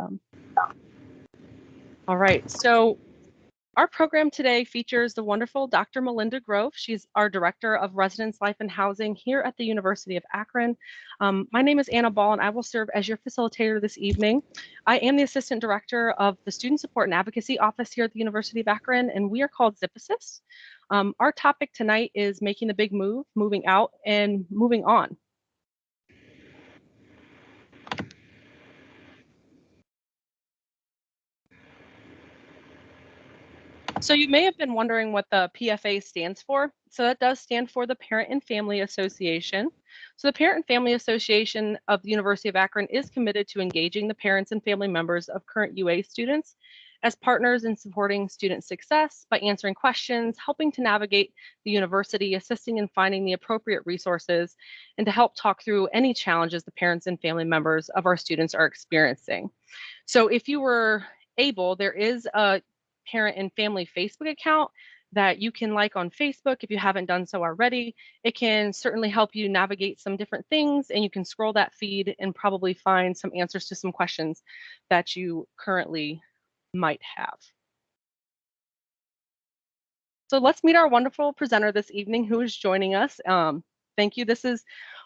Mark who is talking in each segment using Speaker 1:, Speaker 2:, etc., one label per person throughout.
Speaker 1: Awesome. All right, so our program today features the wonderful Dr. Melinda Grove. She's our Director of Residence Life and Housing here at the University of Akron. My name is Anna Ball, and I will serve as your facilitator this evening. I am the Assistant Director of the Student Support and Advocacy Office here at the University of Akron, and we are called Zip Assist. Our topic tonight is making the big move, moving out, and moving on. So you may have been wondering what the PFA stands for. So that does stand for the Parent and Family Association. So the Parent and Family Association of the University of Akron is committed to engaging the parents and family members of current UA students as partners in supporting student success by answering questions, helping to navigate the university, assisting in finding the appropriate resources, and to help talk through any challenges the parents and family members of our students are experiencing. So if you were able, there is a parent and family Facebook account that you can like on Facebook if you haven't done so already. It can certainly help you navigate some different things, and you can scroll that feed and probably find some answers to some questions that you currently might have. So let's meet our wonderful presenter this evening who is joining us. Thank you. This is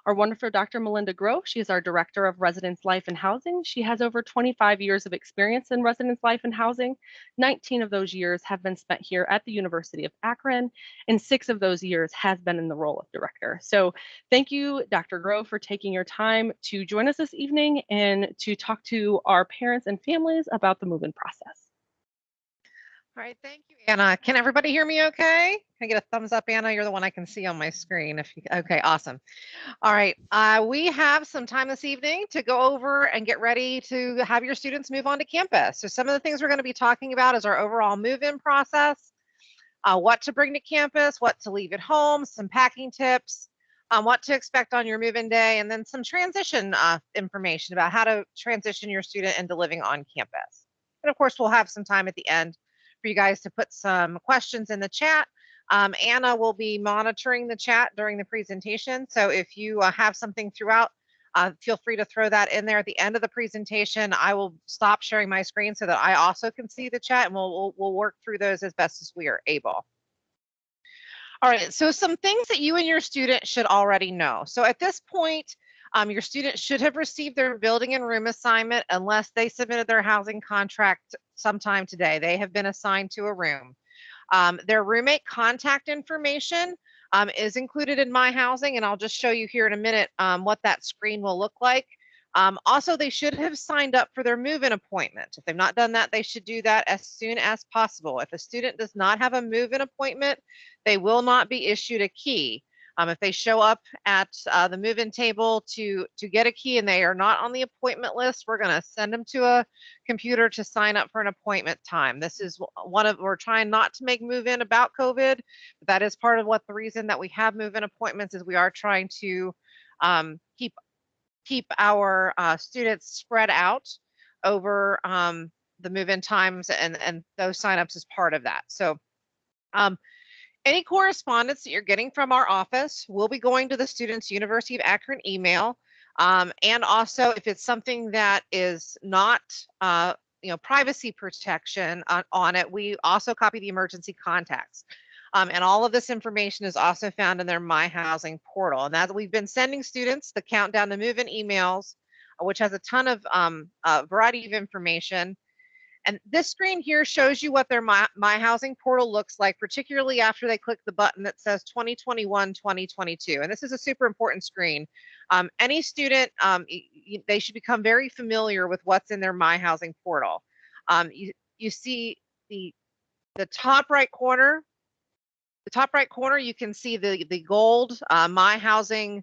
Speaker 1: our wonderful Dr. Melinda Grove. She is our Director of Residence Life and Housing. She has over 25 years of experience in residence life and housing. 19 of those years have been spent here at the University of Akron, and 6 of those years has been in the role of director. So thank you, Dr. Grove, for taking your time to join us this evening and to talk to our parents and families about the move-in process.
Speaker 2: All right, thank you, Anna. Can everybody hear me okay? Can I get a thumbs up, Anna? You're the one I can see on my screen. Okay, awesome. All right, we have some time this evening to go over and get ready to have your students move on to campus. So some of the things we're going to be talking about is our overall move-in process, what to bring to campus, what to leave at home, some packing tips, what to expect on your move-in day, and then some transition information about how to transition your student into living on campus. And of course, we'll have some time at the end for you guys to put some questions in the chat. Anna will be monitoring the chat during the presentation. So if you have something throughout, feel free to throw that in there at the end of the presentation. I will stop sharing my screen so that I also can see the chat, and we'll work through those as best as we are able. All right, so some things that you and your student should already know. So at this point, your student should have received their building and room assignment unless they submitted their housing contract sometime today. They have been assigned to a room. Their roommate contact information is included in My Housing, and I'll just show you here in a minute what that screen will look like. Also, they should have signed up for their move-in appointment. If they've not done that, they should do that as soon as possible. If a student does not have a move-in appointment, they will not be issued a key. If they show up at the move-in table to get a key and they are not on the appointment list, we're going to send them to a computer to sign up for an appointment time. This is we're trying not to make move-in about COVID, but that is part of the reason that we have move-in appointments is we are trying to keep our students spread out over the move-in times, and those signups is part of that. So any correspondence that you're getting from our office will be going to the student's University of Akron email. And also, if it's something that is not, privacy protection on it, we also copy the emergency contacts. And all of this information is also found in their My Housing portal. And that we've been sending students the countdown to move-in emails, which has a ton of variety of information. And this screen here shows you what their My Housing portal looks like, particularly after they click the button that says 2021-2022. And this is a super important screen. Any student, they should become very familiar with what's in their My Housing portal. You see the top right corner. The top right corner, you can see the gold My Housing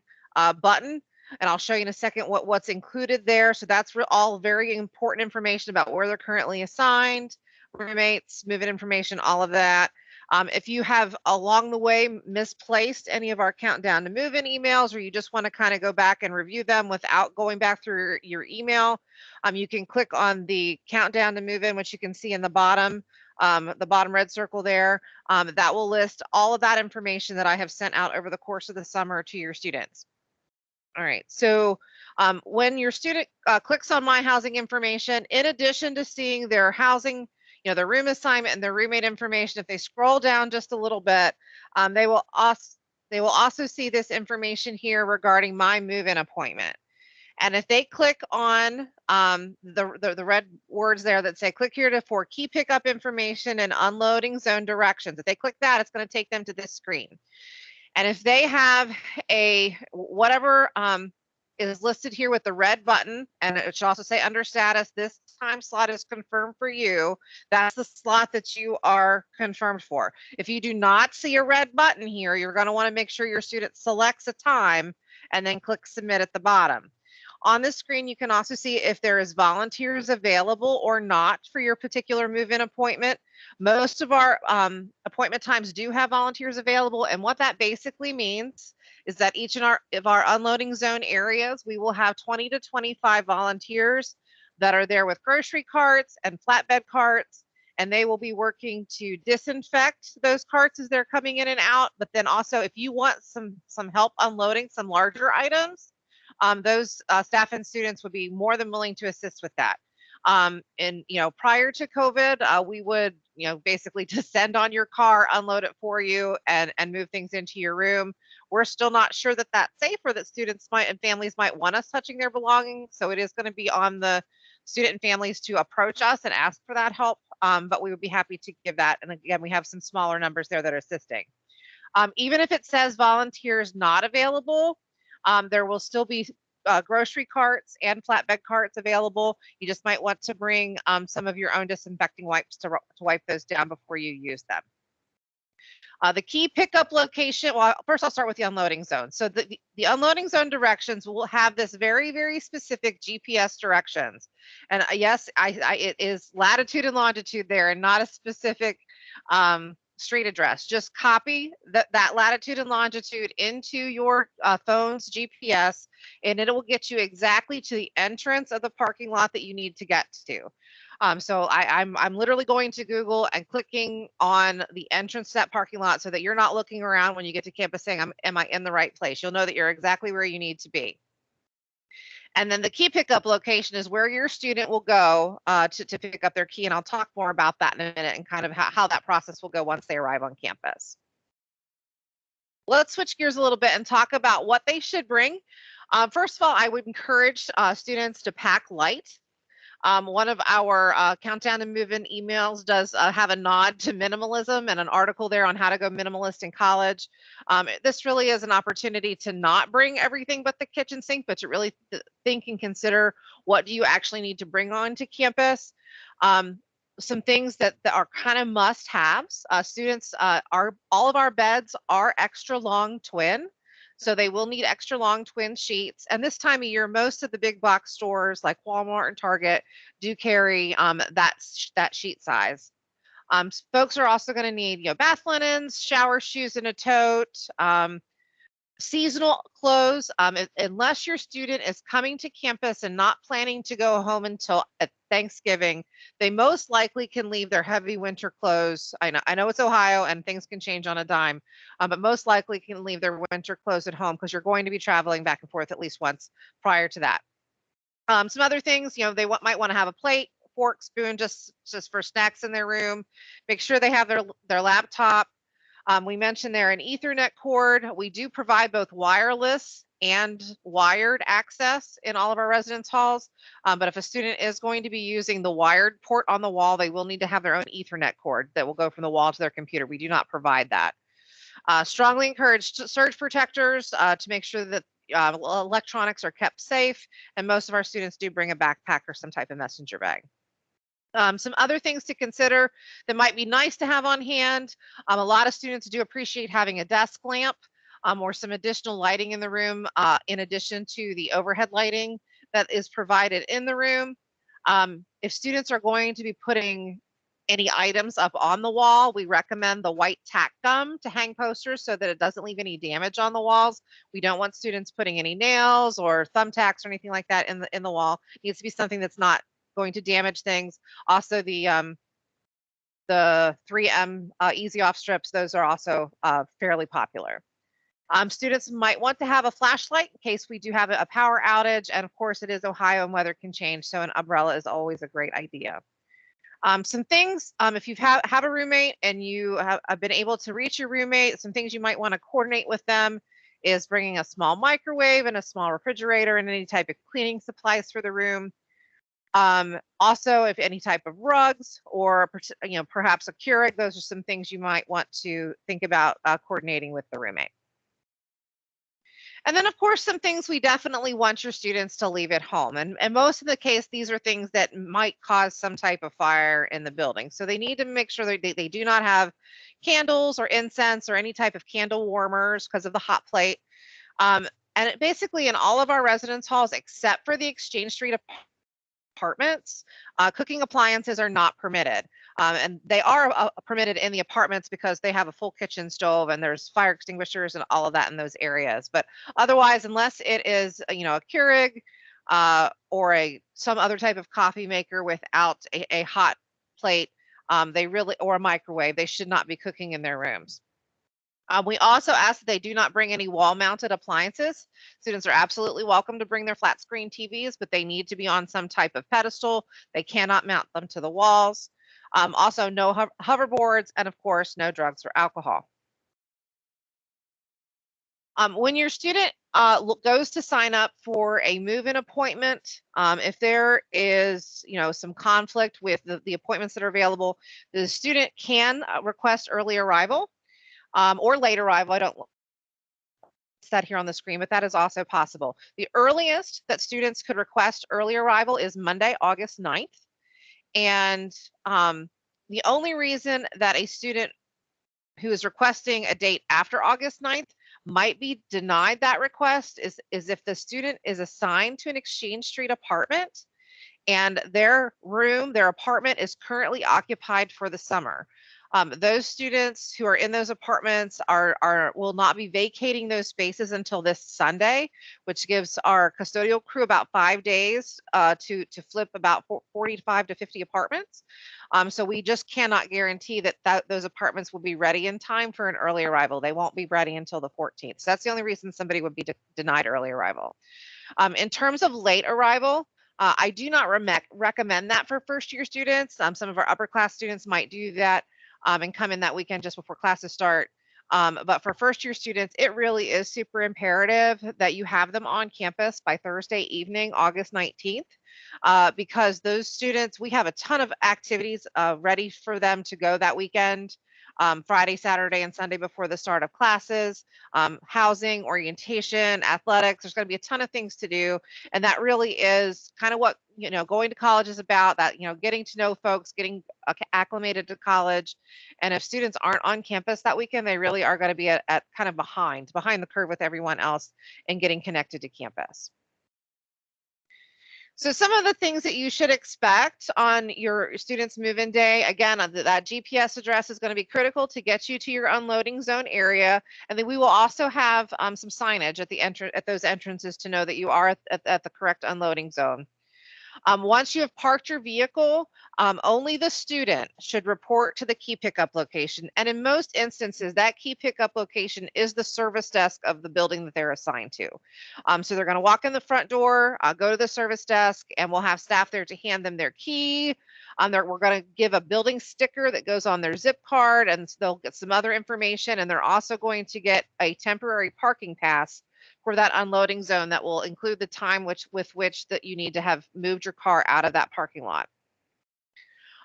Speaker 2: button. And I'll show you in a second what's included there. So that's all very important information about where they're currently assigned, roommates, move-in information, all of that. If you have along the way misplaced any of our countdown to move-in emails, or you just want to kind of go back and review them without going back through your email, you can click on the countdown to move-in, which you can see in the bottom red circle there. That will list all of that information that I have sent out over the course of the summer to your students. All right, so When your student clicks on My Housing Information, in addition to seeing their housing, their room assignment and their roommate information, if they scroll down just a little bit, they will also see this information here regarding My Move-In Appointment. And if they click on the red words there that say click here for key pickup information and unloading zone directions, if they click that, it's going to take them to this screen. And if they have whatever is listed here with the red button, and it should also say under status, this time slot is confirmed for you. That's the slot that you are confirmed for. If you do not see a red button here, you're going to want to make sure your student selects a time and then click submit at the bottom. On this screen, you can also see if there is volunteers available or not for your particular move-in appointment. Most of our appointment times do have volunteers available, and what that basically means is that each of our unloading zone areas, we will have 20 to 25 volunteers that are there with grocery carts and flatbed carts, and they will be working to disinfect those carts as they're coming in and out. But then also, if you want some help unloading some larger items, those staff and students would be more than willing to assist with that. And prior to COVID, we would basically descend on your car, unload it for you, and move things into your room. We're still not sure that that's safe, or that students and families might want us touching their belongings. So it is going to be on the student and families to approach us and ask for that help. But we would be happy to give that. And again, we have some smaller numbers there that are assisting. Even if it says volunteers not available, there will still be grocery carts and flatbed carts available. You just might want to bring some of your own disinfecting wipes to wipe those down before you use them. The key pickup location, well, first I'll start with the unloading zone. So the unloading zone directions will have this very, very specific GPS directions. And yes, it is latitude and longitude there, and not a specific street address. Just copy that latitude and longitude into your phone's GPS, and it will get you exactly to the entrance of the parking lot that you need to get to. So I'm literally going to Google and clicking on the entrance to that parking lot, so that you're not looking around when you get to campus saying, am I in the right place? You'll know that you're exactly where you need to be. And then the key pickup location is where your student will go to pick up their key. And I'll talk more about that in a minute, and kind of how that process will go once they arrive on campus. Let's switch gears a little bit and talk about what they should bring. First of all, I would encourage students to pack light. One of our Countdown to Move-In emails does have a nod to minimalism and an article there on how to go minimalist in college. This really is an opportunity to not bring everything but the kitchen sink, but to really think and consider, what do you actually need to bring onto campus? Some things that are kind of must-haves. Students, all of our beds are extra long twin. So they will need extra long twin sheets. And this time of year, most of the big box stores like Walmart and Target do carry that sheet size. Folks are also going to need, bath linens, shower shoes in a tote, seasonal clothes. Unless your student is coming to campus and not planning to go home until Thanksgiving, they most likely can leave their heavy winter clothes. I know it's Ohio and things can change on a dime, but most likely can leave their winter clothes at home, because you're going to be traveling back and forth at least once prior to that. Some other things, they might want to have a plate, fork, spoon, just for snacks in their room. Make sure they have their laptop. We mentioned there an Ethernet cord. We do provide both wireless and wired access in all of our residence halls. But if a student is going to be using the wired port on the wall, they will need to have their own Ethernet cord that will go from the wall to their computer. We do not provide that. Strongly encourage surge protectors to make sure that electronics are kept safe. And most of our students do bring a backpack or some type of messenger bag. Some other things to consider that might be nice to have on hand. A lot of students do appreciate having a desk lamp or some additional lighting in the room, in addition to the overhead lighting that is provided in the room. If students are going to be putting any items up on the wall, we recommend the white tack gum to hang posters so that it doesn't leave any damage on the walls. We don't want students putting any nails or thumbtacks or anything like that in the wall. It needs to be something that's not going to damage things. Also, the 3M easy off strips, those are also fairly popular. Students might want to have a flashlight in case we do have a power outage. And of course, it is Ohio and weather can change, so an umbrella is always a great idea. Some things, if you have a roommate and you have been able to reach your roommate, some things you might want to coordinate with them is bringing a small microwave and a small refrigerator and any type of cleaning supplies for the room. Also, if any type of rugs or perhaps a Keurig, those are some things you might want to think about coordinating with the roommate. And then, of course, some things we definitely want your students to leave at home. And most of the case, these are things that might cause some type of fire in the building. So they need to make sure that they do not have candles or incense or any type of candle warmers because of the hot plate. And basically in all of our residence halls, except for the Exchange Street apartments, cooking appliances are not permitted. And they are permitted in the apartments because they have a full kitchen stove and there's fire extinguishers and all of that in those areas. But otherwise, unless it is, a Keurig or some other type of coffee maker without a hot plate, or a microwave, they should not be cooking in their rooms. We also ask that they do not bring any wall-mounted appliances. Students are absolutely welcome to bring their flat screen TVs, but they need to be on some type of pedestal. They cannot mount them to the walls. Also, no hoverboards, and of course, no drugs or alcohol. When your student goes to sign up for a move-in appointment, if there is, some conflict with the appointments that are available, the student can request early arrival. Or late arrival. I don't set here on the screen, but that is also possible. The earliest that students could request early arrival is Monday, August 9th. And the only reason that a student who is requesting a date after August 9th might be denied that request is if the student is assigned to an Exchange Street apartment and their apartment is currently occupied for the summer. Those students who are in those apartments will not be vacating those spaces until this Sunday, which gives our custodial crew about 5 days to flip about 45 to 50 apartments. So we just cannot guarantee that those apartments will be ready in time for an early arrival. They won't be ready until the 14th. So that's the only reason somebody would be denied early arrival. In terms of late arrival, I do not recommend that for first-year students. Some of our upper class students might do that and come in that weekend just before classes start. But for first-year students, it really is super imperative that you have them on campus by Thursday evening, August 19th, because those students, we have a ton of activities ready for them to go that weekend. Friday, Saturday, and Sunday before the start of classes, housing, orientation, athletics. There's going to be a ton of things to do. And that really is kind of what, going to college is about, that, getting to know folks, getting acclimated to college. And if students aren't on campus that weekend, they really are going to be at kind of behind the curve with everyone else and getting connected to campus. So some of the things that you should expect on your students' move-in day, again, that GPS address is going to be critical to get you to your unloading zone area. And then we will also have some signage at those entrances to know that you are at the correct unloading zone. Once you have parked your vehicle, only the student should report to the key pickup location. And in most instances, that key pickup location is the service desk of the building that they're assigned to. So they're going to walk in the front door, go to the service desk, and we'll have staff there to hand them their key. We're going to give a building sticker that goes on their zip card, and they'll get some other information. And they're also going to get a temporary parking pass for that unloading zone that will include the time with which that you need to have moved your car out of that parking lot.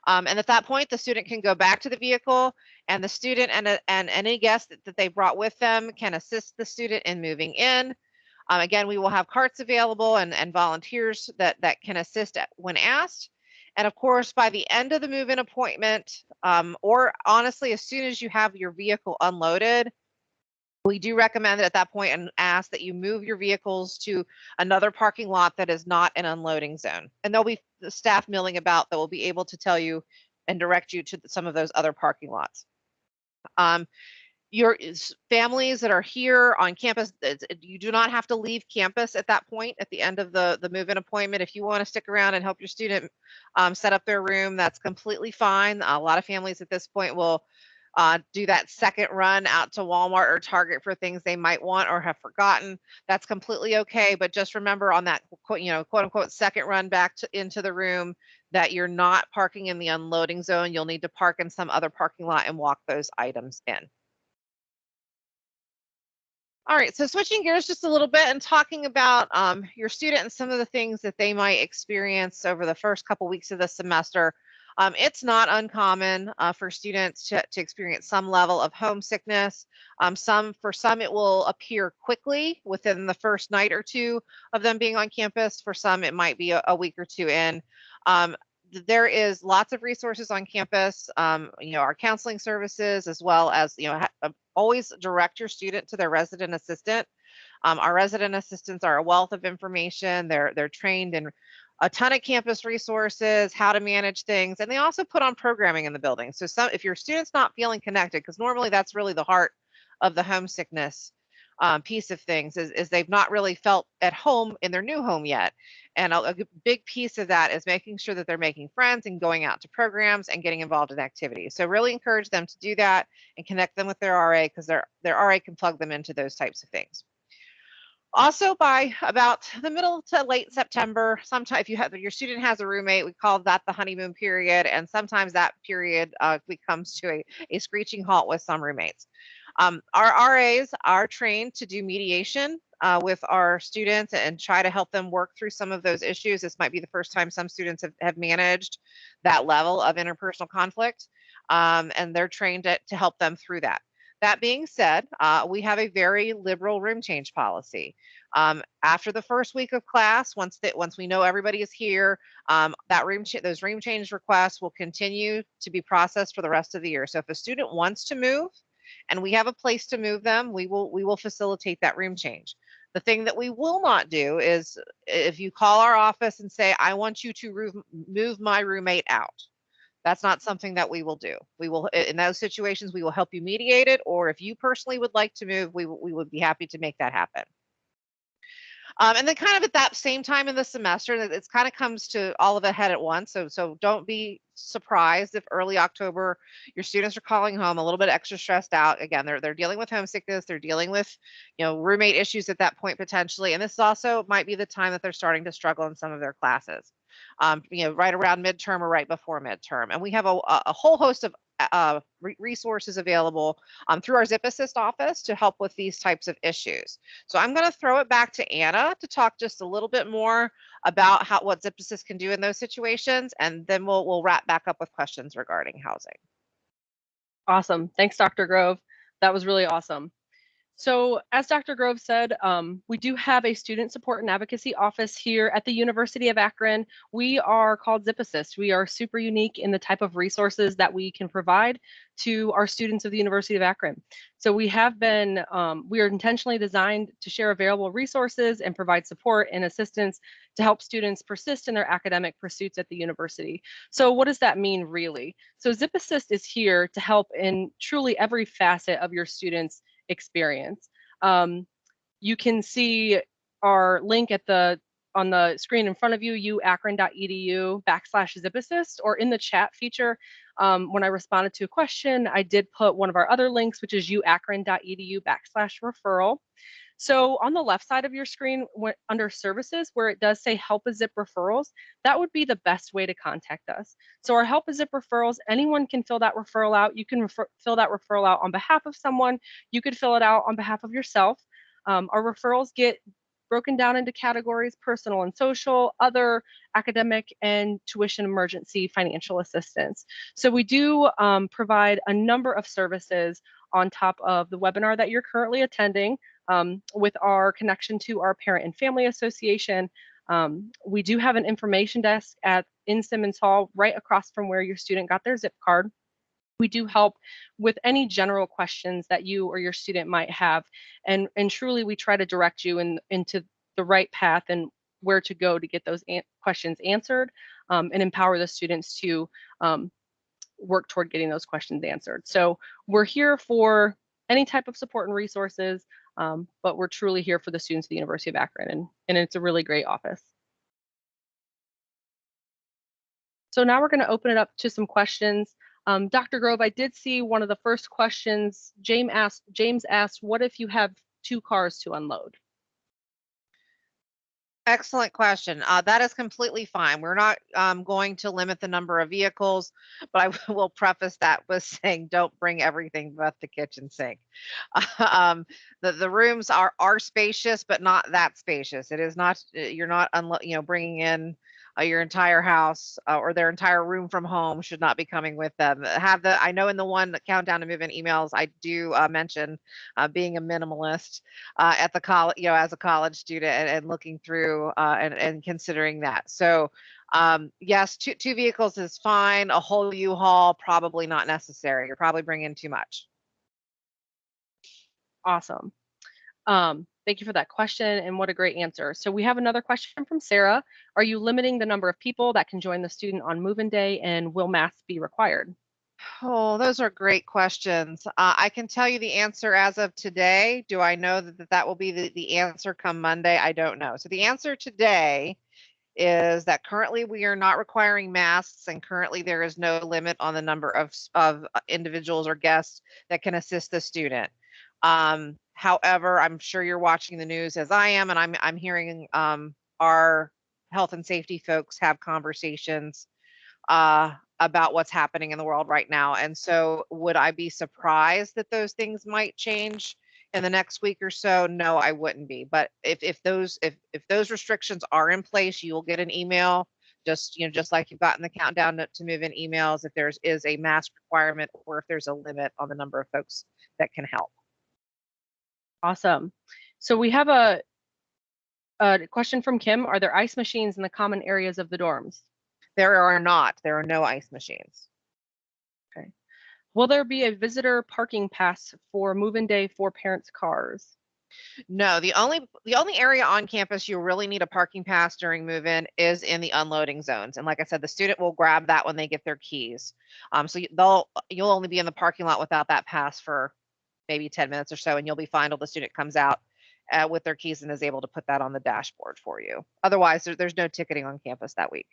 Speaker 2: And at that point, the student can go back to the vehicle, and the student and any guest that they brought with them can assist the student in moving in. Again, we will have carts available and volunteers that can assist when asked. And of course, by the end of the move-in appointment, or honestly, as soon as you have your vehicle unloaded, we do recommend that at that point and ask that you move your vehicles to another parking lot that is not an unloading zone. And there'll be the staff milling about that will be able to tell you and direct you to some of those other parking lots. Your families that are here on campus, you do not have to leave campus at that point at the end of the move-in appointment. If you want to stick around and help your student set up their room, that's completely fine. A lot of families at this point will do that second run out to Walmart or Target for things they might want or have forgotten. That's completely okay. But just remember on that, quote unquote, second run back into the room that you're not parking in the unloading zone. You'll need to park in some other parking lot and walk those items in. All right, so switching gears just a little bit and talking about your student and some of the things that they might experience over the first couple weeks of the semester. It's not uncommon for students to experience some level of homesickness. For some, it will appear quickly within the first night or two of them being on campus. For some, it might be a week or two in. There is lots of resources on campus, our counseling services, as well as, always direct your student to their resident assistant. Our resident assistants are a wealth of information. They're trained in a ton of campus resources, how to manage things, and they also put on programming in the building. So if your student's not feeling connected, because normally that's really the heart of the homesickness piece of things, is they've not really felt at home in their new home yet. And a big piece of that is making sure that they're making friends and going out to programs and getting involved in activities. So really encourage them to do that and connect them with their RA, because their RA can plug them into those types of things. Also, by about the middle to late September, sometimes if your student has a roommate, we call that the honeymoon period, and sometimes that period comes to a screeching halt with some roommates. Our RAs are trained to do mediation with our students and try to help them work through some of those issues. This might be the first time some students have managed that level of interpersonal conflict, and they're trained to help them through that. That being said, we have a very liberal room change policy. After the first week of class, once we know everybody is here, those room change requests will continue to be processed for the rest of the year. So if a student wants to move and we have a place to move them, we will facilitate that room change. The thing that we will not do is if you call our office and say, I want you to move my roommate out. That's not something that we will do. We will, in those situations, we will help you mediate it, or if you personally would like to move, we would be happy to make that happen. And then kind of at that same time in the semester, it kind of comes to all of it head at once. So don't be surprised if early October your students are calling home a little bit extra stressed out. Again, they're dealing with homesickness, they're dealing with roommate issues at that point potentially, and this also might be the time that they're starting to struggle in some of their classes. Right around midterm or right before midterm, and we have a whole host of resources available through our Zip Assist office to help with these types of issues. So I'm going to throw it back to Anna to talk just a little bit more about what Zip Assist can do in those situations, and then we'll wrap back up with questions regarding housing.
Speaker 1: Awesome. Thanks, Dr. Grove. That was really awesome. So as Dr. Grove said, we do have a student support and advocacy office here at the University of Akron. We are called Zip Assist. We are super unique in the type of resources that we can provide to our students of the University of Akron. So we are intentionally designed to share available resources and provide support and assistance to help students persist in their academic pursuits at the university. So what does that mean really? So Zip Assist is here to help in truly every facet of your students' experience. You can see our link on the screen in front of you, uakron.edu/Zip Assist, or in the chat feature. When I responded to a question, I did put one of our other links, which is uakron.edu/referral. So on the left side of your screen, under services, where it does say help a Zip referrals, that would be the best way to contact us. So our help a Zip referrals, anyone can fill that referral out. You can fill that referral out on behalf of someone. You could fill it out on behalf of yourself. Our referrals get broken down into categories: personal and social, other, academic, and tuition emergency financial assistance. So we do provide a number of services on top of the webinar that you're currently attending. With our connection to our Parent and Family Association, we do have an information desk in Simmons Hall, right across from where your student got their zip card. We do help with any general questions that you or your student might have, and truly we try to direct you into the right path and where to go to get those questions answered, and empower the students to work toward getting those questions answered. So we're here for any type of support and resources, but we're truly here for the students of the University of Akron, and it's a really great office. So now we're going to open it up to some questions. Dr. Grove, I did see one of the first questions. James asked, what if you have 2 cars to unload?
Speaker 2: Excellent question. That is completely fine. We're not going to limit the number of vehicles, but I will preface that with saying don't bring everything but the kitchen sink. um, the rooms are spacious, but not that spacious. It is not you're not bringing in your entire house or their entire room from home should not be coming with them. I know in the one countdown to move in emails I do mention being a minimalist at the college, as a college student and looking through and considering that. So, yes, two vehicles is fine. A whole U-Haul, probably not necessary. You're probably bringing too much.
Speaker 1: Awesome. Thank you for that question, and what a great answer. So we have another question from Sarah. Are you limiting the number of people that can join the student on move-in day, and will masks be required?
Speaker 2: Oh, those are great questions. I can tell you the answer as of today. Do I know that will be the answer come Monday? I don't know. So the answer today is that currently we are not requiring masks, and currently there is no limit on the number of individuals or guests that can assist the student. However, I'm sure you're watching the news as I am, and I'm hearing our health and safety folks have conversations about what's happening in the world right now. And so, would I be surprised that those things might change in the next week or so? No, I wouldn't be. But if those restrictions are in place, you will get an email. Just like you've gotten the countdown to move in emails, if there is a mask requirement or if there's a limit on the number of folks that can help.
Speaker 1: Awesome. So we have a question from Kim. Are there ice machines in the common areas of the dorms?
Speaker 2: There are not. There are no ice machines.
Speaker 1: Okay. Will there be a visitor parking pass for move-in day for parents' cars?
Speaker 2: No, the only area on campus you really need a parking pass during move-in is in the unloading zones. And like I said, the student will grab that when they get their keys. So you'll only be in the parking lot without that pass for maybe 10 minutes or so, and you'll be fine till the student comes out with their keys and is able to put that on the dashboard for you. Otherwise, there's no ticketing on campus that week.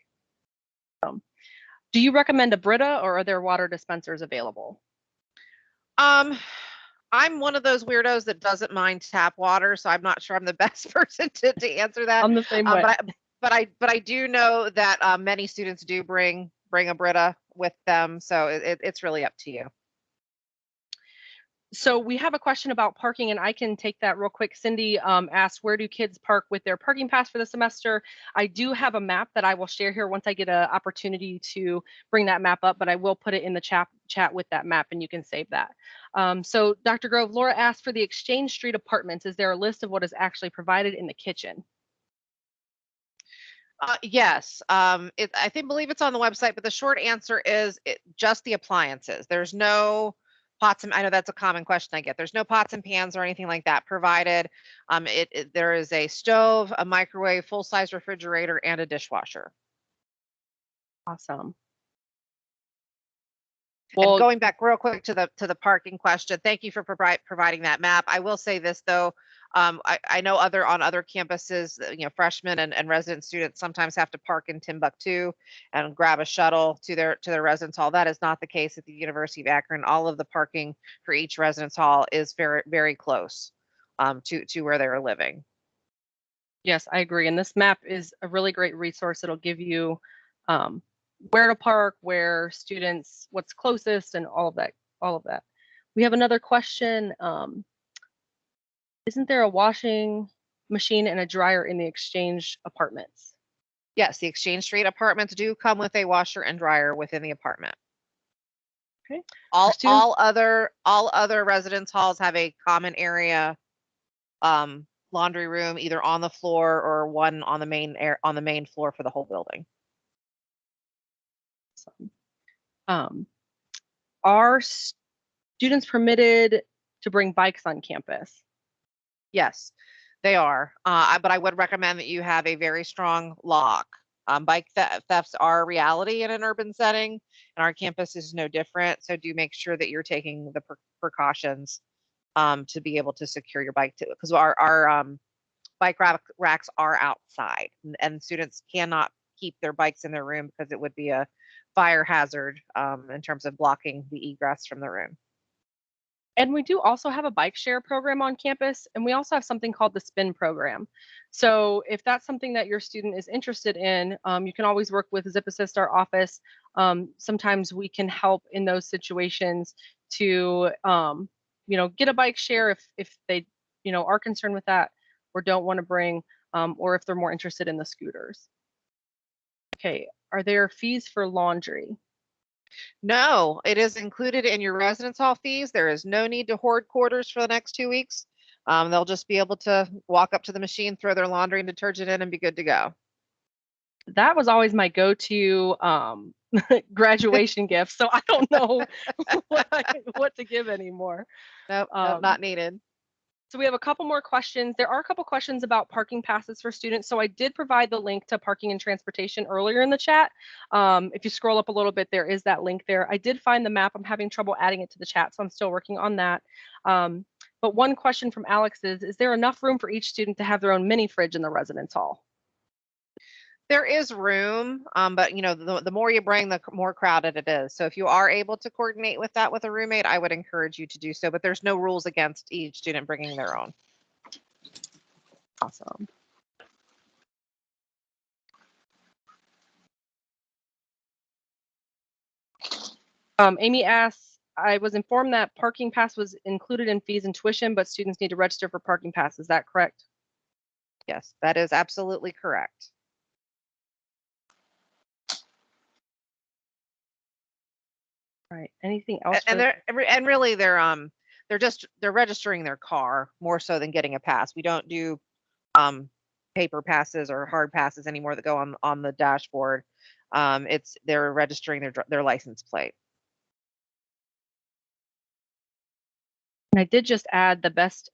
Speaker 1: Do you recommend a Brita, or are there water dispensers available?
Speaker 2: I'm one of those weirdos that doesn't mind tap water, so I'm not sure I'm the best person to answer that.
Speaker 1: I'm the same way.
Speaker 2: But I do know that many students do bring a Brita with them, so it's really up to you.
Speaker 1: So we have a question about parking, and I can take that real quick. Cindy asked, where do kids park with their parking pass for the semester? I do have a map that I will share here once I get an opportunity to bring that map up, but I will put it in the chat with that map, and you can save that. So Dr. Grove, Laura asked for the Exchange Street apartments. Is there a list of what is actually provided in the kitchen?
Speaker 2: Yes, I believe it's on the website, but the short answer is just the appliances. There's no pots and I know that's a common question I get. There's no pots and pans or anything like that provided. There is a stove, a microwave, full-size refrigerator, and a dishwasher.
Speaker 1: Awesome.
Speaker 2: Well, and going back real quick to the parking question, thank you for providing that map. I will say this though, I know on other campuses, freshmen and resident students sometimes have to park in Timbuktu and grab a shuttle to their residence hall. That is not the case at the University of Akron. All of the parking for each residence hall is very, very close to where they're living.
Speaker 1: Yes, I agree. And this map is a really great resource. It'll give you where to park, where students, what's closest, and all of that. We have another question. Isn't there a washing machine and a dryer in the Exchange apartments?
Speaker 2: Yes, the Exchange Street apartments do come with a washer and dryer within the apartment.
Speaker 1: Okay.
Speaker 2: All other residence halls have a common area laundry room either on the floor or one on the main floor for the whole building.
Speaker 1: Are students permitted to bring bikes on campus?
Speaker 2: Yes, they are. But I would recommend that you have a very strong lock. Bike thefts are a reality in an urban setting, and our campus is no different. So do make sure that you're taking the precautions to be able to secure your bike, because our bike racks are outside, and students cannot keep their bikes in their room because it would be a fire hazard in terms of blocking the egress from the room.
Speaker 1: And we do also have a bike share program on campus, and we also have something called the spin program. So if that's something that your student is interested in, you can always work with Zip Assist, our office. Sometimes we can help in those situations to, get a bike share if they, are concerned with that or don't want to bring, or if they're more interested in the scooters. Okay, are there fees for laundry?
Speaker 2: No, it is included in your residence hall fees. There is no need to hoard quarters for the next 2 weeks. They'll just be able to walk up to the machine, throw their laundry and detergent in, and be good to go.
Speaker 1: That was always my go-to graduation gift, so I don't know what to give anymore.
Speaker 2: Nope, not needed.
Speaker 1: So we have a couple more questions. There are a couple questions about parking passes for students. So I did provide the link to parking and transportation earlier in the chat. If you scroll up a little bit, there is that link there. I did find the map. I'm having trouble adding it to the chat, so I'm still working on that. But one question from Alex is there enough room for each student to have their own mini fridge in the residence hall?
Speaker 2: There is room, but the more you bring, the more crowded it is. So if you are able to coordinate with that with a roommate, I would encourage you to do so, but there's no rules against each student bringing their own.
Speaker 1: Awesome. Amy asks, I was informed that parking pass was included in fees and tuition, but students need to register for parking pass. Is that correct?
Speaker 2: Yes, that is absolutely correct.
Speaker 1: Right. Anything else?
Speaker 2: And really they're registering their car more so than getting a pass. We don't do paper passes or hard passes anymore that go on the dashboard. They're registering their license plate.
Speaker 1: And I did just add the best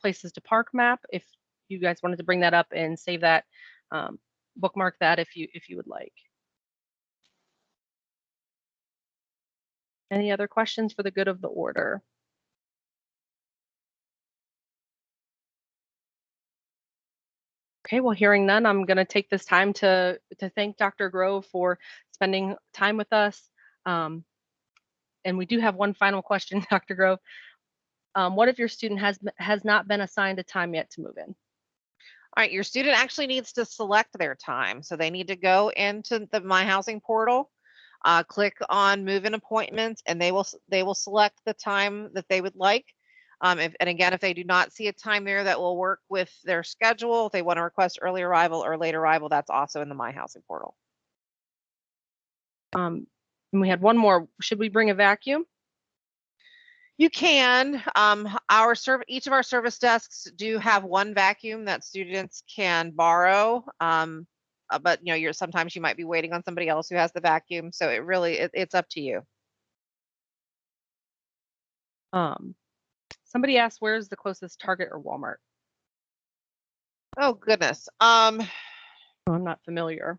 Speaker 1: places to park map if you guys wanted to bring that up and save that, bookmark that if you would like. Any other questions for the good of the order? Okay, well, hearing none, I'm going to take this time to thank Dr. Grove for spending time with us. And we do have one final question, Dr. Grove. What if your student has not been assigned a time yet to move in?
Speaker 2: All right, your student actually needs to select their time. So they need to go into the My Housing portal, click on move-in appointments, and they will select the time that they would like. And again, if they do not see a time there that will work with their schedule, if they want to request early arrival or late arrival, that's also in the My Housing portal.
Speaker 1: And we had one more. Should we bring a vacuum?
Speaker 2: You can. Each of our service desks do have one vacuum that students can borrow. But sometimes you might be waiting on somebody else who has the vacuum. So it's up to you.
Speaker 1: Somebody asked, where's the closest Target or Walmart?
Speaker 2: Oh goodness.
Speaker 1: I'm not familiar.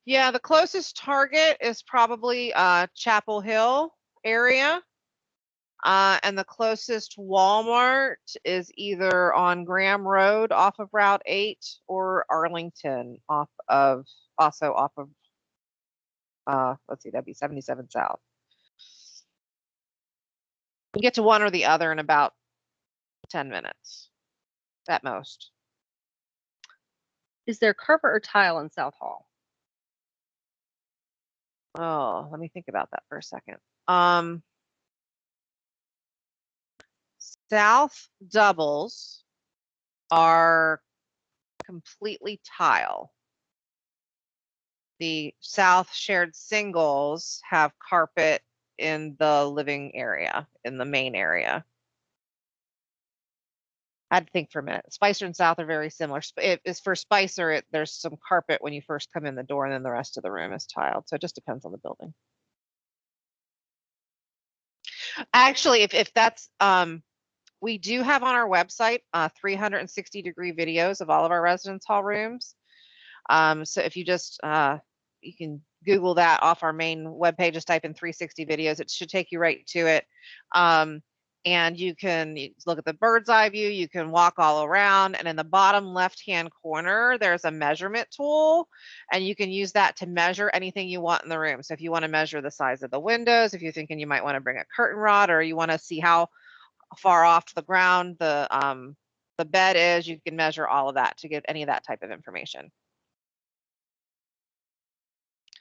Speaker 2: Yeah, the closest Target is probably Chapel Hill area. And the closest Walmart is either on Graham Road off of Route 8 or Arlington also off of, let's see, that'd be 77 South. You get to one or the other in about 10 minutes at most.
Speaker 1: Is there carpet or tile in South Hall?
Speaker 2: Oh, let me think about that for a second. South doubles are completely tile. The South shared singles have carpet in the living area, in the main area. I had to think for a minute. Spicer and South are very similar. For Spicer, there's some carpet when you first come in the door, and then the rest of the room is tiled. So it just depends on the building. Actually, if that's we do have on our website 360-degree videos of all of our residence hall rooms. So if you just you can Google that off our main webpage, just type in 360 videos. It should take you right to it. and you can look at the bird's eye view, you can walk all around, and in the bottom left-hand corner, there's a measurement tool, and you can use that to measure anything you want in the room. So if you want to measure the size of the windows, if you're thinking you might want to bring a curtain rod, or you want to see how far off the ground the bed is, you can measure all of that to get any of that type of information.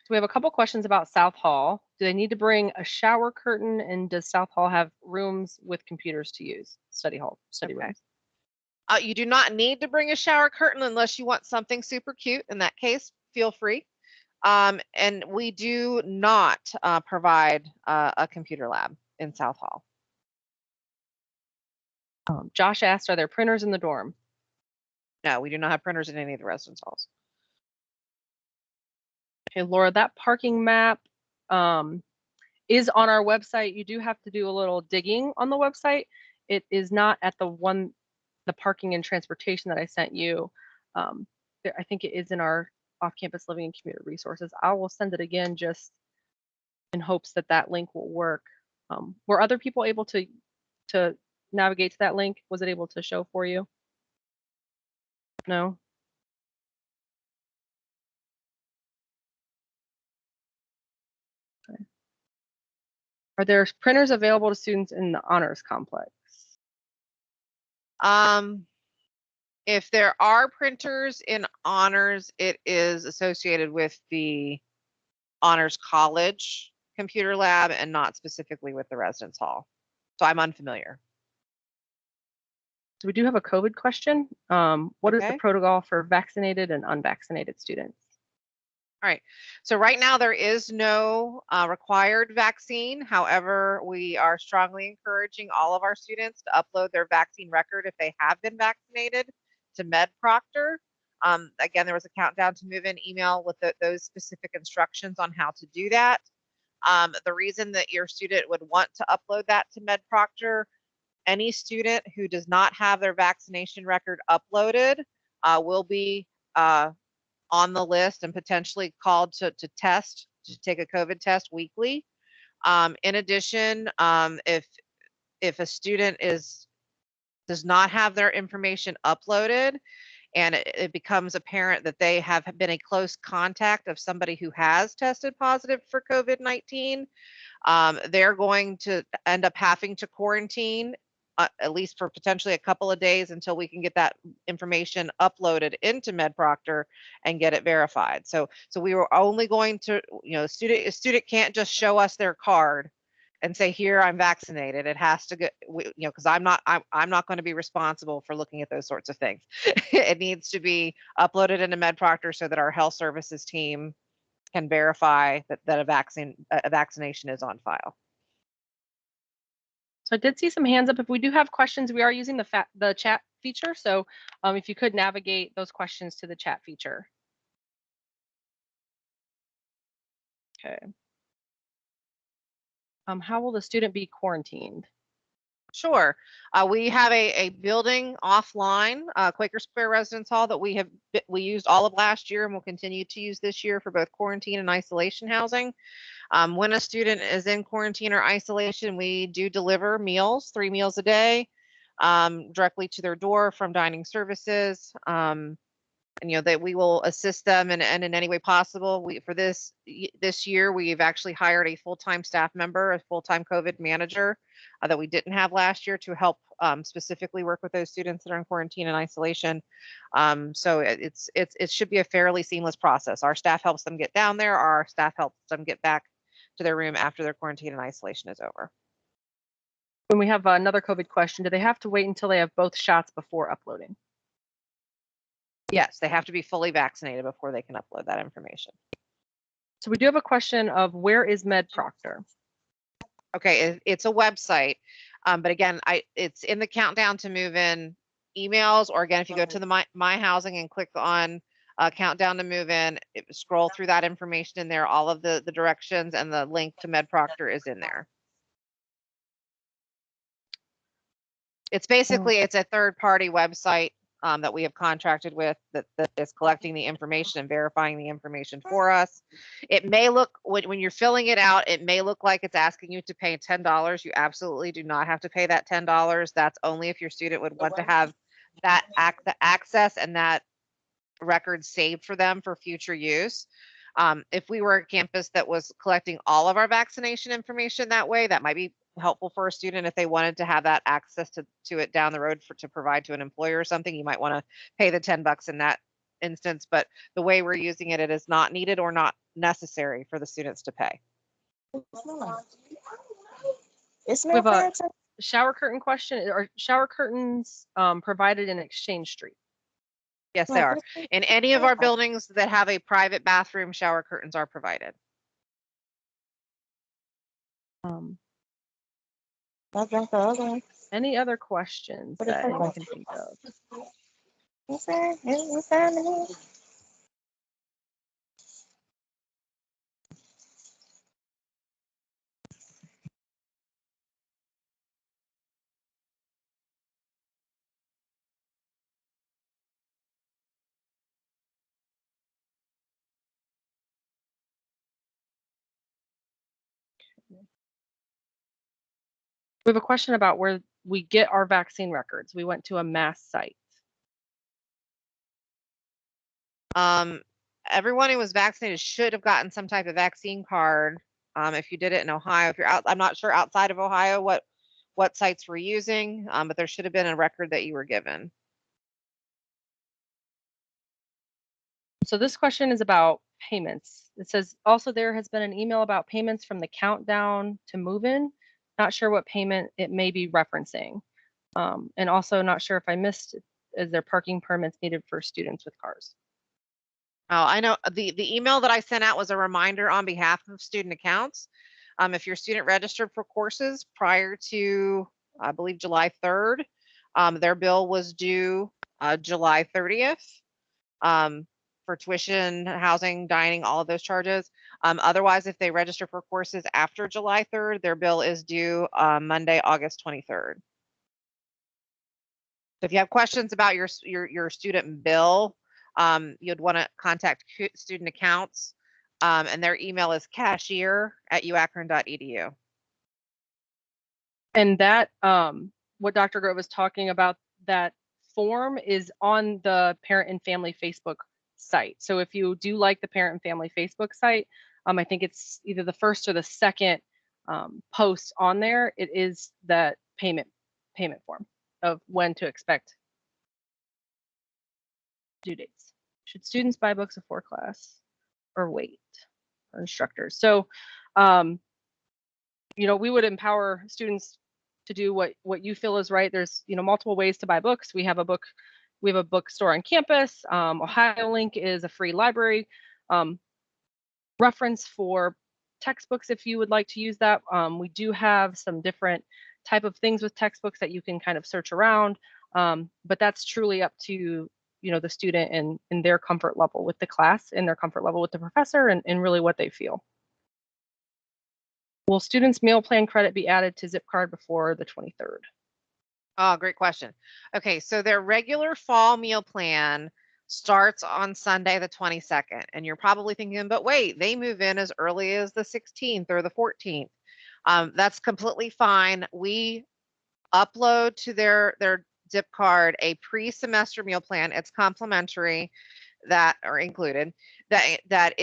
Speaker 1: So we have a couple questions about South Hall. Do they need to bring a shower curtain, and does South Hall have rooms with computers to use? Study rooms.
Speaker 2: You do not need to bring a shower curtain unless you want something super cute. In that case, feel free. And we do not provide a computer lab in South Hall.
Speaker 1: Josh asked, are there printers in the dorm?
Speaker 2: No, we do not have printers in any of the residence halls.
Speaker 1: Okay, Laura, that parking map is on our website. You do have to do a little digging on the website. It is not at the parking and transportation that I sent you. I think it is in our off-campus living and commuter resources. I will send it again just in hopes that that link will work. Were other people able to navigate to that link? Was it able to show for you? No? Okay. Are there printers available to students in the honors complex?
Speaker 2: If there are printers in honors, it is associated with the honors college computer lab and not specifically with the residence hall. So I'm unfamiliar.
Speaker 1: So we do have a COVID question. What is
Speaker 2: Okay.
Speaker 1: the protocol for vaccinated and unvaccinated students?
Speaker 2: All right. So right now there is no required vaccine. However, we are strongly encouraging all of our students to upload their vaccine record if they have been vaccinated to MedProctor. Again, there was a countdown to move in email with those specific instructions on how to do that. The reason that your student would want to upload that to MedProctor, any student who does not have their vaccination record uploaded will be on the list and potentially called to take a COVID test weekly. In addition, if a student does not have their information uploaded and it becomes apparent that they have been a close contact of somebody who has tested positive for COVID-19, they're going to end up having to quarantine at least for potentially a couple of days until we can get that information uploaded into MedProctor and get it verified. So we were only going to, a student can't just show us their card and say, here, I'm vaccinated. It has to get, because I'm not going to be responsible for looking at those sorts of things. It needs to be uploaded into MedProctor so that our health services team can verify that a vaccination is on file.
Speaker 1: So I did see some hands up. If we do have questions, we are using the chat feature. So if you could navigate those questions to the chat feature. Okay. How will the student be quarantined?
Speaker 2: Sure. We have a building offline, Quaker Square Residence Hall, that we used all of last year and will continue to use this year for both quarantine and isolation housing. When a student is in quarantine or isolation, we do deliver meals, 3 meals a day, directly to their door from dining services. And that we will assist them and in any way possible. For this year, we've actually hired a full-time staff member, a full-time COVID manager that we didn't have last year to help specifically work with those students that are in quarantine and isolation. So it should be a fairly seamless process. Our staff helps them get down there. Our staff helps them get back to their room after their quarantine and isolation is over.
Speaker 1: When we have another COVID question, do they have to wait until they have both shots before uploading?
Speaker 2: Yes, they have to be fully vaccinated before they can upload that information.
Speaker 1: So we do have a question of where is MedProctor?
Speaker 2: Okay, it's a website, but again, it's in the countdown to move in emails, or again, if you go to the My Housing and click on countdown to move in, scroll through that information in there, all of the directions and the link to MedProctor is in there. It's basically, it's a third-party website that we have contracted with that is collecting the information and verifying the information for us. It may look, when you're filling it out, it may look like it's asking you to pay $10. You absolutely do not have to pay that $10. That's only if your student would want to have the access and that record saved for them for future use. If we were a campus that was collecting all of our vaccination information that way, that might be helpful for a student if they wanted to have that access to it down the road to provide to an employer or something. You might want to pay the $10 in that instance, but the way we're using it, it is not needed or not necessary for the students to pay.
Speaker 1: We have a shower curtain question. Are shower curtains provided in Exchange Street?
Speaker 2: Yes, they are. In any of our buildings that have a private bathroom, shower curtains are provided.
Speaker 1: Any other questions that anyone can think of? We have a question about where we get our vaccine records. We went to a mass site.
Speaker 2: Everyone who was vaccinated should have gotten some type of vaccine card. If you did it in Ohio, if you're out, I'm not sure outside of Ohio what sites we're using, but there should have been a record that you were given.
Speaker 1: So this question is about payments. It says, also there has been an email about payments from the countdown to move-in. Not sure what payment it may be referencing. And also not sure if I missed, is there parking permits needed for students with cars?
Speaker 2: Oh, I know the email that I sent out was a reminder on behalf of student accounts. If your student registered for courses prior to, I believe, July 3rd, their bill was due July 30th for tuition, housing, dining, all of those charges. Otherwise, if they register for courses after July 3rd, their bill is due Monday, August 23rd. So if you have questions about your student bill, you'd want to contact student accounts, and their email is cashier@uakron.edu.
Speaker 1: And that, what Dr. Grove was talking about, that form is on the Parent and Family Facebook site. So if you do like the Parent and Family Facebook site, I think it's either the first or the second post on there. It is that payment form of when to expect due dates. Should students buy books before class or wait for instructors? So, we would empower students to do what you feel is right. There's, multiple ways to buy books. We have a bookstore on campus. Ohio Link is a free library reference for textbooks if you would like to use that. We do have some different type of things with textbooks that you can kind of search around, but that's truly up to the student and their comfort level with the class and their comfort level with the professor and really what they feel. Will students' meal plan credit be added to zip card before the 23rd?
Speaker 2: Oh, great question. Okay, so their regular fall meal plan starts on Sunday the 22nd, and you're probably thinking, but wait, they move in as early as the 16th or the 14th. That's completely fine. We upload to their zip card a pre-semester meal plan. It's complimentary, that are included. That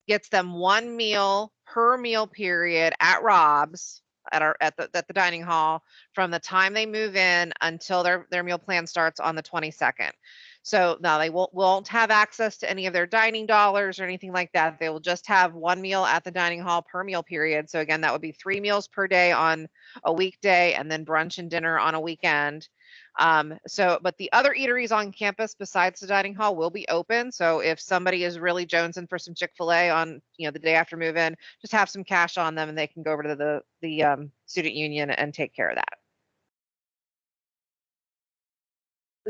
Speaker 2: gets them one meal per meal period at Rob's at the dining hall from the time they move in until their meal plan starts on the 22nd. So now they won't have access to any of their dining dollars or anything like that. They will just have one meal at the dining hall per meal period. So again, that would be 3 meals per day on a weekday and then brunch and dinner on a weekend. But the other eateries on campus besides the dining hall will be open. So if somebody is really jonesing for some Chick-fil-A on, the day after move in, just have some cash on them and they can go over to the student union and take care of that.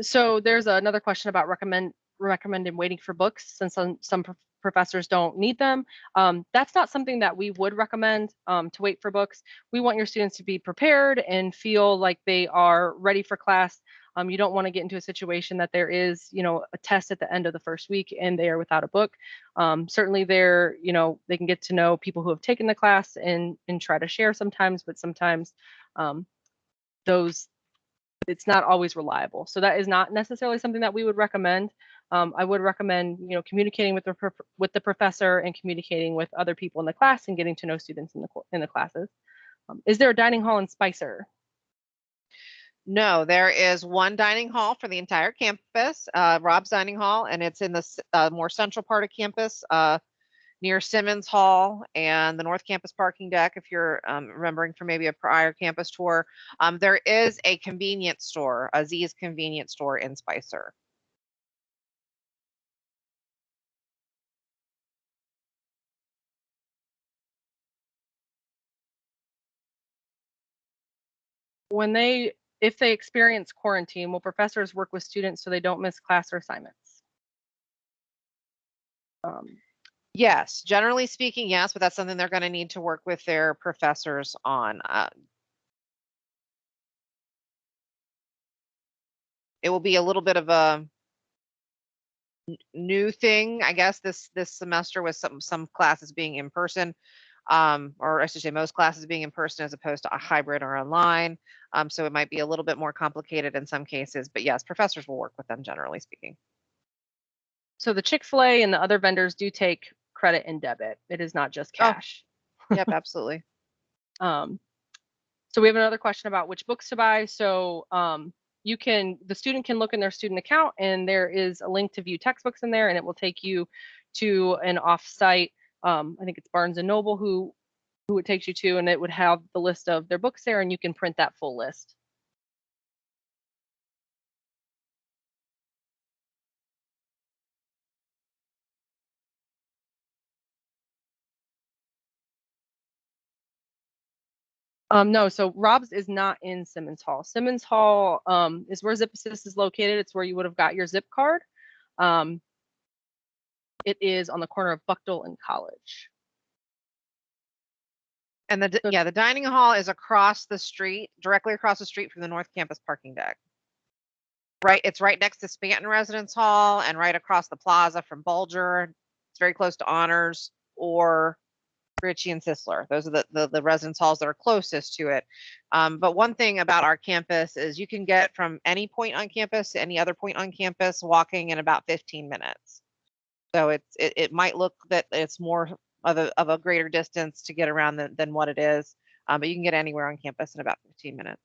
Speaker 1: So there's another question about recommended waiting for books since some professors don't need them. That's not something that we would recommend to wait for books. We want your students to be prepared and feel like they are ready for class. You don't want to get into a situation that there is, a test at the end of the first week and they are without a book. Certainly they can get to know people who have taken the class and try to share sometimes, but sometimes it's not always reliable. So that is not necessarily something that we would recommend. I would recommend, communicating with the professor and communicating with other people in the class and getting to know students in the classes. Is there a dining hall in Spicer?
Speaker 2: No, there is one dining hall for the entire campus, Rob's Dining Hall, and it's in the more central part of campus, near Simmons Hall and the North Campus parking deck. If you're remembering from maybe a prior campus tour, there is a convenience store, a Z's convenience store in Spicer.
Speaker 1: If they experience quarantine, will professors work with students so they don't miss class or assignments?
Speaker 2: Yes, generally speaking, yes, but that's something they're going to need to work with their professors on. It will be a little bit of a new thing, I guess, this semester, with some classes being in person, or I should say most classes being in person as opposed to a hybrid or online. So it might be a little bit more complicated in some cases, but yes, professors will work with them, generally speaking.
Speaker 1: So the Chick-fil-A and the other vendors do take credit and debit. It is not just cash.
Speaker 2: Yep, absolutely.
Speaker 1: So we have another question about which books to buy. So the student can look in their student account, and there is a link to view textbooks in there, and it will take you to an off-site, I think it's Barnes and Noble who it takes you to, and it would have the list of their books there, and you can print that full list. No, so Rob's is not in Simmons Hall. Simmons Hall is where Zip Assist is located. It's where you would have got your zip card. It is on the corner of Buckdale and College.
Speaker 2: And the dining hall is across the street, directly across the street from the North Campus parking deck. Right, it's right next to Spanton Residence Hall and right across the plaza from Bulger. It's very close to Honors or Ritchie and Sisler. Those are the residence halls that are closest to it. But one thing about our campus is you can get from any point on campus to any other point on campus walking in about 15 minutes. So it might look that it's more of a greater distance to get around than what it is, but you can get anywhere on campus in about 15 minutes.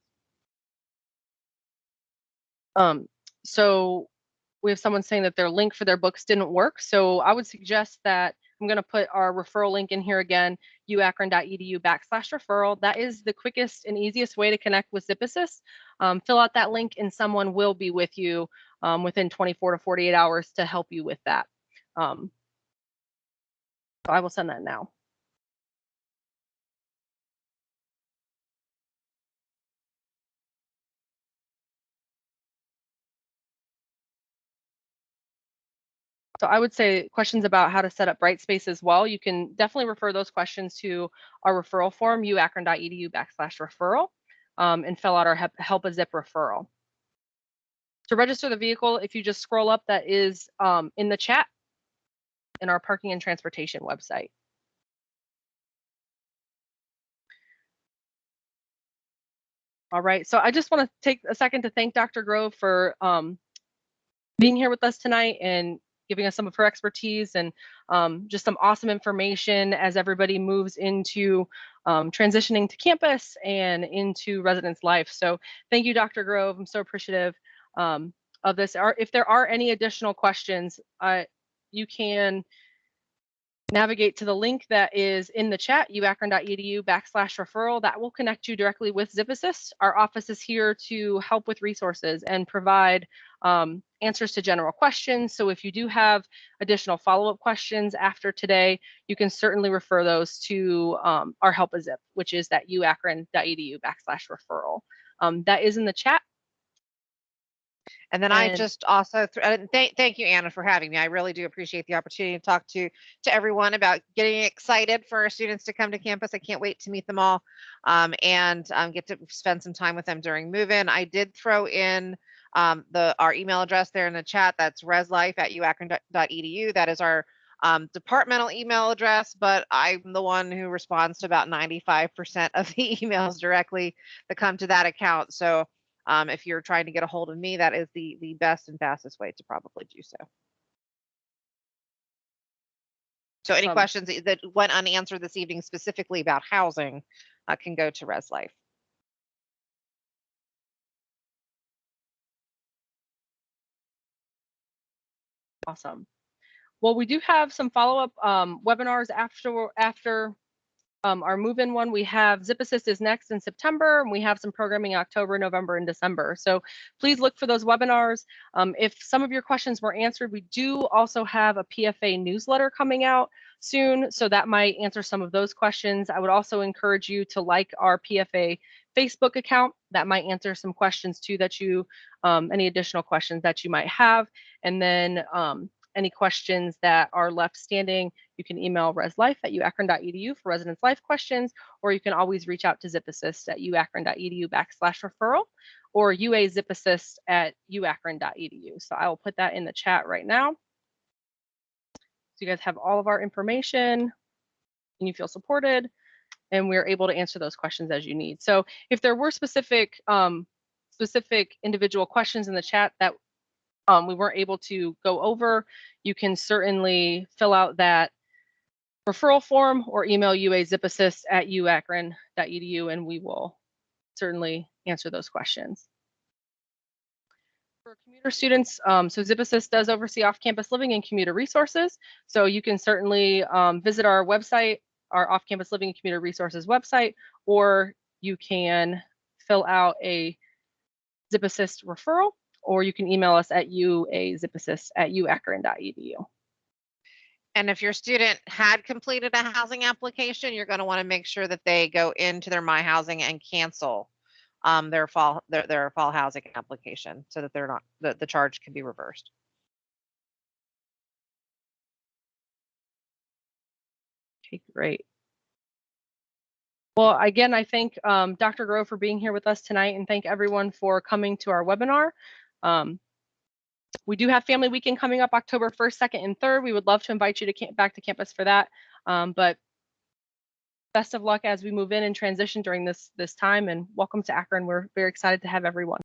Speaker 1: So we have someone saying that their link for their books didn't work. So I would suggest that I'm going to put our referral link in here again, uakron.edu/referral. That is the quickest and easiest way to connect with Zip Assist. Fill out that link and someone will be with you within 24 to 48 hours to help you with that. So I will send that now. So I would say questions about how to set up Brightspace as well. You can definitely refer those questions to our referral form, uakron.edu/referral, and fill out our help a zip referral. To register the vehicle, if you just scroll up, that is in the chat in our parking and transportation website. All right, so I just want to take a second to thank Dr. Grove for being here with us tonight and giving us some of her expertise and just some awesome information as everybody moves into transitioning to campus and into residence life. So thank you, Dr. Grove. I'm so appreciative of this. If there are any additional questions, you can navigate to the link that is in the chat, uakron.edu/referral. That will connect you directly with Zip Assist. Our office is here to help with resources and provide answers to general questions. So if you do have additional follow-up questions after today, you can certainly refer those to our Help a Zip, which is that uakron.edu/referral. That is in the chat.
Speaker 2: And then I just also thank you, Anna, for having me. I really do appreciate the opportunity to talk to everyone about getting excited for our students to come to campus. I can't wait to meet them all and get to spend some time with them during move-in. I did throw in Our email address there in the chat, that's reslife@uakron.edu. That is our departmental email address, but I'm the one who responds to about 95% of the emails directly that come to that account. So if you're trying to get a hold of me, that is the best and fastest way to probably do so. So any questions that went unanswered this evening specifically about housing can go to ResLife.
Speaker 1: Awesome. Well, we do have some follow-up webinars after our move-in one. We have Zip Assist is next in September, and we have some programming in October, November, and December. So please look for those webinars. If some of your questions were answered, we do also have a PFA newsletter coming out soon, so that might answer some of those questions. I would also encourage you to like our PFA Facebook account. That might answer some questions too that you, any additional questions that you might have. And then any questions that are left standing, you can email reslife@uakron.edu for residence life questions, or you can always reach out to zipassist@uakron.edu/referral or uazipassist@uakron.edu. So I will put that in the chat right now. So you guys have all of our information and you feel supported, and we're able to answer those questions as you need. So if there were specific individual questions in the chat that we weren't able to go over, you can certainly fill out that referral form or email uazipassist@uakron.edu, and we will certainly answer those questions. For commuter students, so Zip Assist does oversee off-campus living and commuter resources. So you can certainly visit our website, our off-campus living and commuter resources website, or you can fill out a Zip Assist referral, or you can email us at uazipassist@uakron.edu.
Speaker 2: And if your student had completed a housing application, you're going to want to make sure that they go into their My Housing and cancel their fall housing application so that they're not the charge can be reversed.
Speaker 1: Okay, great. Well, again, I thank Dr. Grove for being here with us tonight, and thank everyone for coming to our webinar. We do have Family Weekend coming up October 1st, 2nd, and 3rd. We would love to invite you to back to campus for that. But best of luck as we move in and transition during this time, and welcome to Akron. We're very excited to have everyone.